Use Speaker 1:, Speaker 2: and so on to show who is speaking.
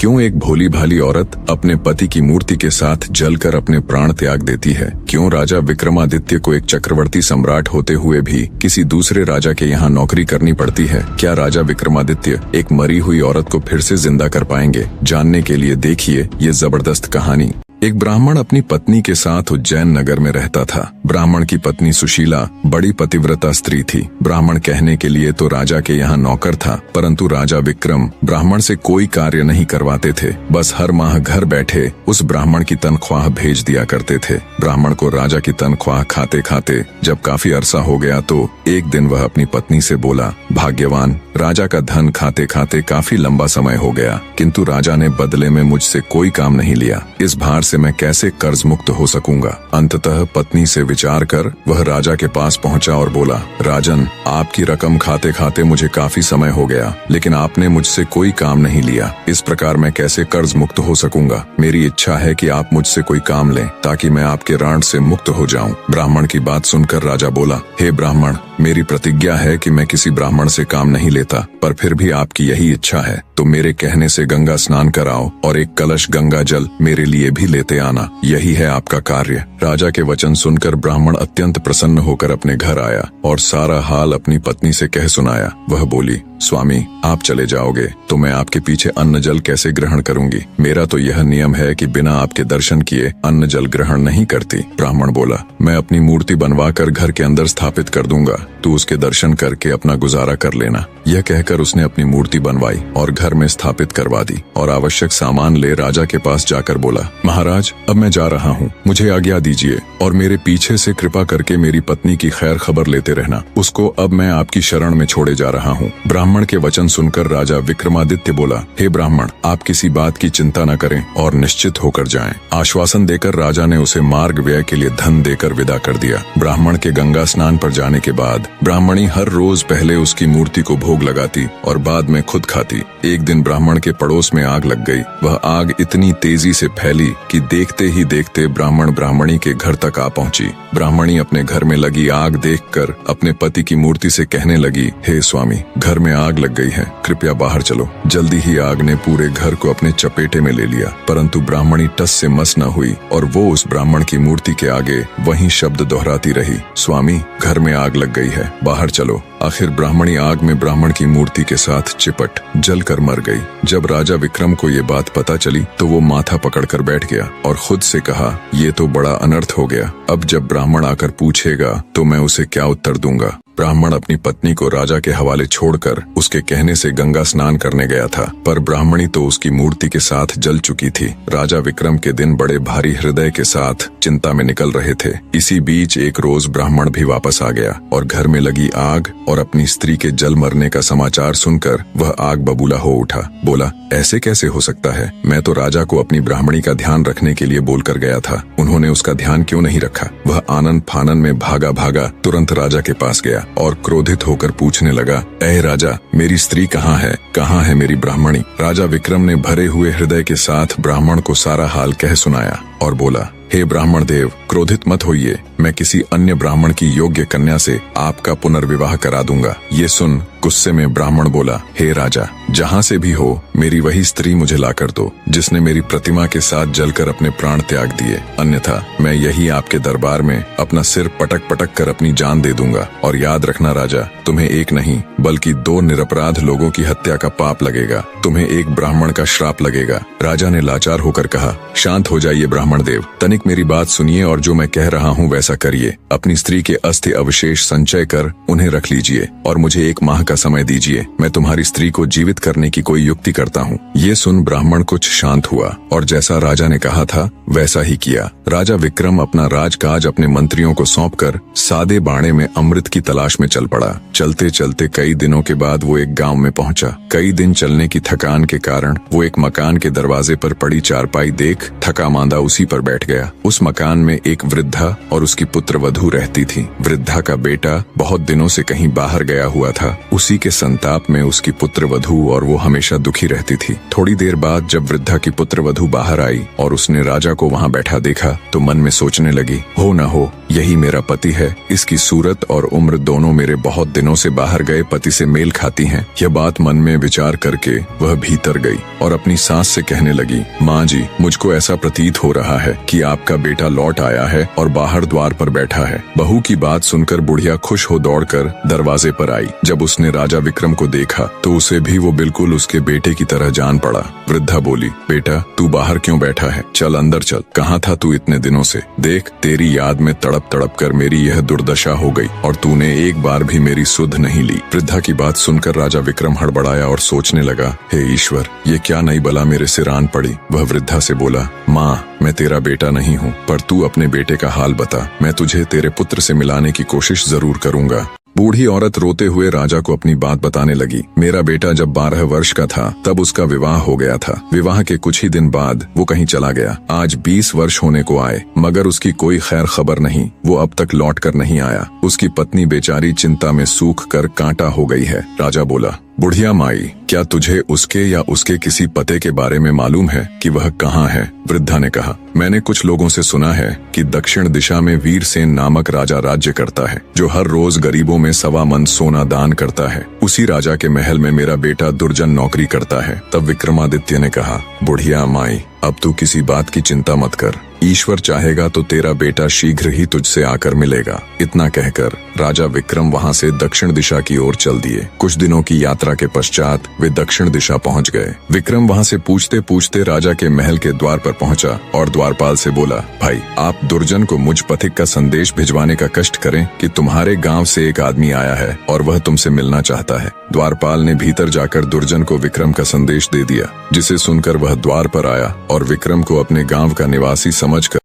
Speaker 1: क्यों एक भोली भाली औरत अपने पति की मूर्ति के साथ जलकर अपने प्राण त्याग देती है? क्यों राजा विक्रमादित्य को एक चक्रवर्ती सम्राट होते हुए भी किसी दूसरे राजा के यहाँ नौकरी करनी पड़ती है? क्या राजा विक्रमादित्य एक मरी हुई औरत को फिर से जिंदा कर पाएंगे? जानने के लिए देखिए ये जबरदस्त कहानी। एक ब्राह्मण अपनी पत्नी के साथ उज्जैन नगर में रहता था। ब्राह्मण की पत्नी सुशीला बड़ी पतिव्रता स्त्री थी। ब्राह्मण कहने के लिए तो राजा के यहाँ नौकर था, परंतु राजा विक्रम ब्राह्मण से कोई कार्य नहीं करवाते थे। बस हर माह घर बैठे उस ब्राह्मण की तनख्वाह भेज दिया करते थे। ब्राह्मण को राजा की तनख्वाह खाते खाते जब काफी अरसा हो गया तो एक दिन वह अपनी पत्नी से बोला, भाग्यवान, राजा का धन खाते खाते काफी लंबा समय हो गया, किंतु राजा ने बदले में मुझसे कोई काम नहीं लिया। इस भार से मैं कैसे कर्ज मुक्त हो सकूंगा? अंततः पत्नी से विचार कर वह राजा के पास पहुंचा और बोला, राजन, आपकी रकम खाते खाते मुझे काफी समय हो गया, लेकिन आपने मुझसे कोई काम नहीं लिया। इस प्रकार मैं कैसे कर्ज मुक्त हो सकूंगा? मेरी इच्छा है कि आप मुझसे कोई काम लें ताकि मैं आपके ऋण से मुक्त हो जाऊं। ब्राह्मण की बात सुनकर राजा बोला, हे ब्राह्मण, मेरी प्रतिज्ञा है कि मैं किसी ब्राह्मण से काम नहीं लेता, पर फिर भी आपकी यही इच्छा है तो मेरे कहने से गंगा स्नान कराओ और एक कलश गंगा जल मेरे लिए भी लेते आना। यही है आपका कार्य। राजा के वचन सुनकर ब्राह्मण अत्यंत प्रसन्न होकर अपने घर आया और सारा हाल अपनी पत्नी से कह सुनाया। वह बोली, स्वामी, आप चले जाओगे तो मैं आपके पीछे अन्न जल कैसे ग्रहण करूंगी? मेरा तो यह नियम है कि बिना आपके दर्शन किए अन्न जल ग्रहण नहीं करती। ब्राह्मण बोला, मैं अपनी मूर्ति बनवा कर घर के अंदर स्थापित कर दूंगा, तू उसके दर्शन करके अपना गुजारा कर लेना। यह कहकर उसने अपनी मूर्ति बनवाई और घर में स्थापित करवा दी और आवश्यक सामान ले राजा के पास जाकर बोला, महाराज, अब मैं जा रहा हूँ, मुझे आज्ञा दीजिए और मेरे पीछे से कृपा करके मेरी पत्नी की खैर खबर लेते रहना। उसको अब मैं आपकी शरण में छोड़े जा रहा हूँ। ब्राह्मण के वचन सुनकर राजा विक्रमादित्य बोला, हे ब्राह्मण, आप किसी बात की चिंता न करें और निश्चित होकर जाएं। आश्वासन देकर राजा ने उसे मार्ग व्यय के लिए धन देकर विदा कर दिया। ब्राह्मण के गंगा स्नान पर जाने के बाद ब्राह्मणी हर रोज पहले उसकी मूर्ति को भोग लगाती और बाद में खुद खाती। एक दिन ब्राह्मण के पड़ोस में आग लग गई। वह आग इतनी तेजी से फैली कि देखते ही देखते ब्राह्मण ब्राह्मणी के घर तक आ पहुंची। ब्राह्मणी अपने घर में लगी आग देखकर अपने पति की मूर्ति से कहने लगी, हे स्वामी, घर में आग लग गई है, कृपया बाहर चलो। जल्दी ही आग ने पूरे घर को अपने चपेटे में ले लिया, परंतु ब्राह्मणी टस से मस न हुई और वो उस ब्राह्मण की मूर्ति के आगे वही शब्द दोहराती रही, स्वामी, घर में आग लग गई है, बाहर चलो। आखिर ब्राह्मणी आग में ब्राह्मण की मूर्ति के साथ चिपट जलकर मर गई। जब राजा विक्रम को ये बात पता चली तो वो माथा पकड़कर बैठ गया और खुद से कहा, ये तो बड़ा अनर्थ हो गया। अब जब ब्राह्मण आकर पूछेगा तो मैं उसे क्या उत्तर दूंगा? ब्राह्मण अपनी पत्नी को राजा के हवाले छोड़कर उसके कहने से गंगा स्नान करने गया था, पर ब्राह्मणी तो उसकी मूर्ति के साथ जल चुकी थी। राजा विक्रम के दिन बड़े भारी हृदय के साथ चिंता में निकल रहे थे। इसी बीच एक रोज ब्राह्मण भी वापस आ गया और घर में लगी आग और अपनी स्त्री के जल मरने का समाचार सुनकर वह आग बबूला हो उठा। बोला, ऐसे कैसे हो सकता है? मैं तो राजा को अपनी ब्राह्मणी का ध्यान रखने के लिए बोलकर गया था, उन्होंने उसका ध्यान क्यों नहीं रखा? वह आनन फानन में भागा भागा तुरंत राजा के पास गया और क्रोधित होकर पूछने लगा, ऐ राजा, मेरी स्त्री कहाँ है? कहाँ है मेरी ब्राह्मणी? राजा विक्रम ने भरे हुए हृदय के साथ ब्राह्मण को सारा हाल कह सुनाया और बोला, हे ब्राह्मण देव, क्रोधित मत होइए, मैं किसी अन्य ब्राह्मण की योग्य कन्या से आपका पुनर्विवाह करा दूंगा। ये सुन गुस्से में ब्राह्मण बोला, हे राजा, जहाँ से भी हो मेरी वही स्त्री मुझे ला कर दो जिसने मेरी प्रतिमा के साथ जलकर अपने प्राण त्याग दिए, अन्यथा मैं यही आपके दरबार में अपना सिर पटक पटक कर अपनी जान दे दूंगा। और याद रखना राजा, तुम्हें एक नहीं बल्कि 2 निरपराध लोगों की हत्या का पाप लगेगा, तुम्हें एक ब्राह्मण का श्राप लगेगा। राजा ने लाचार होकर कहा, शांत हो जाइए ब्राह्मण देव, तनिक मेरी बात सुनिए और जो मैं कह रहा हूँ वैसा करिए। अपनी स्त्री के अस्थि अवशेष संचय कर उन्हें रख लीजिए और मुझे 1 माह का समय दीजिए, मैं तुम्हारी स्त्री को जीवित करने की कोई युक्ति करता हूँ। ये सुन ब्राह्मण कुछ शांत हुआ और जैसा राजा ने कहा था वैसा ही किया। राजा विक्रम अपना राजकाज अपने मंत्रियों को सौंपकर सादे बाणे में अमृत की तलाश में चल पड़ा। चलते चलते कई दिनों के बाद वो एक गांव में पहुंचा। कई दिन चलने की थकान के कारण वो एक मकान के दरवाजे पर पड़ी चारपाई देख थका मांदा उसी पर बैठ गया। उस मकान में एक वृद्धा और उसकी पुत्र वधू रहती थी। वृद्धा का बेटा बहुत दिनों से कहीं बाहर गया हुआ था। उसी के संताप में उसकी पुत्र वधू और वो हमेशा दुखी रहती थी। थोड़ी देर बाद जब वृद्धा की पुत्र वधू बाहर आई और उसने राजा को वहाँ बैठा देखा तो मन में सोचने लगी, हो न हो यही मेरा पति है। इसकी सूरत और उम्र दोनों मेरे बहुत दिनों से बाहर गए पति से मेल खाती हैं। यह बात मन में विचार करके वह भीतर गई और अपनी सास से कहने लगी, माँ जी, मुझको ऐसा प्रतीत हो रहा है कि आपका बेटा लौट आया है और बाहर द्वार पर बैठा है। बहू की बात सुनकर बुढ़िया खुश हो दौड़कर दरवाजे पर आई। जब उसने राजा विक्रम को देखा तो उसे भी वो बिल्कुल उसके बेटे की तरह जान पड़ा। वृद्धा बोली, बेटा तू बाहर क्यों बैठा है? चल अंदर चल। कहाँ था तू इतने दिनों से? देख, तेरी याद में तड़प तड़प कर मेरी यह दुर्दशा हो गई और तूने एक बार भी मेरी सुध नहीं ली। वृद्धा की बात सुनकर राजा विक्रम हड़बड़ाया और सोचने लगा, हे ईश्वर, ये क्या नई बला मेरे सिर आन पड़ी। वह वृद्धा से बोला, माँ, मैं तेरा बेटा नहीं हूँ, पर तू अपने बेटे का हाल बता। मैं तुझे तेरे पुत्र से मिलाने की कोशिश जरूर करूंगा। बूढ़ी औरत रोते हुए राजा को अपनी बात बताने लगी। मेरा बेटा जब 12 वर्ष का था तब उसका विवाह हो गया था। विवाह के कुछ ही दिन बाद वो कहीं चला गया। आज 20 वर्ष होने को आए मगर उसकी कोई खैर खबर नहीं। वो अब तक लौट कर नहीं आया। उसकी पत्नी बेचारी चिंता में सूख कर कांटा हो गई है। राजा बोला, बुढ़िया माई, क्या तुझे उसके या उसके किसी पते के बारे में मालूम है कि वह कहाँ है? वृद्धा ने कहा, मैंने कुछ लोगों से सुना है कि दक्षिण दिशा में वीरसेन नामक राजा राज्य करता है, जो हर रोज गरीबों में 1.25 मन सोना दान करता है। उसी राजा के महल में मेरा बेटा दुर्जन नौकरी करता है। तब विक्रमादित्य ने कहा, बुढ़िया माई, अब तू किसी बात की चिंता मत कर। ईश्वर चाहेगा तो तेरा बेटा शीघ्र ही तुझसे आकर मिलेगा। इतना कहकर राजा विक्रम वहां से दक्षिण दिशा की ओर चल दिए। कुछ दिनों की यात्रा के पश्चात वे दक्षिण दिशा पहुंच गए। विक्रम वहां से पूछते पूछते राजा के महल के द्वार पर पहुंचा और द्वारपाल से बोला, भाई, आप दुर्जन को मुझ पथिक का संदेश भिजवाने का कष्ट करें कि तुम्हारे गांव से एक आदमी आया है और वह तुमसे मिलना चाहता है। द्वारपाल ने भीतर जाकर दुर्जन को विक्रम का संदेश दे दिया, जिसे सुनकर वह द्वार पर आया और विक्रम को अपने गांव का निवासी समझकर